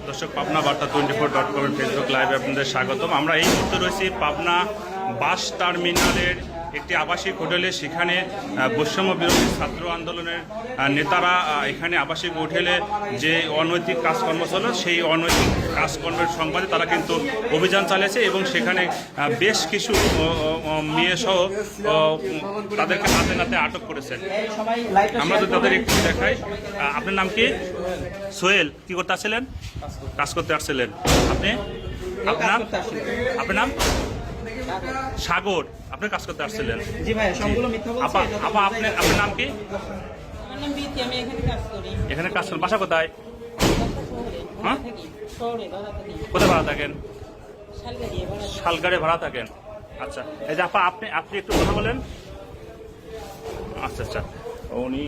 দর্শক, পাবনা বার্তা 24.com Facebook লাইভে আপনাদের স্বাগতম। আমরা এই মুহূর্তে রয়েছি পাবনা বাস টার্মিনালের একটি আবাসিক হোটেলে। সেখানে বৈষম্য বিরোধী ছাত্র আন্দোলনের নেতারা এখানে আবাসিক হোটেলে যে অনৈতিক কাজকর্ম চলে, সেই অনৈতিক কাজকর্মের সংবাদে তারা কিন্তু অভিযান চালিয়েছে এবং সেখানে বেশ কিছু মেয়েসহ তাদেরকে হাতে নাতে আটক করেছেন। আমরা যদি তাদের একটু দেখাই। আপনার নাম কি? সোহেল। কি করতে আসছিলেন? কাজ করতে আসছিলেন আপনি? আপনার নাম? সাগর। আপনি কাজ করতে আসছিলেন? জি ভাই, সবগুলো মিথ্যা বলছি। আপা, আপনার নাম কি? আমার নাম বিতি, আমি এখানে কাজ করি। এখানে কাজ করেন? বাসা কোথায়? হ্যাঁ, শহরে ভাড়া থাকি। কোথায় ভাড়া থাকেন? শালগাড়ি ভাড়া। শালগাড়ে ভাড়া থাকেন। আচ্ছা, এই যে আপা, আপনি একটু কথা বলেন। আচ্ছা, উনি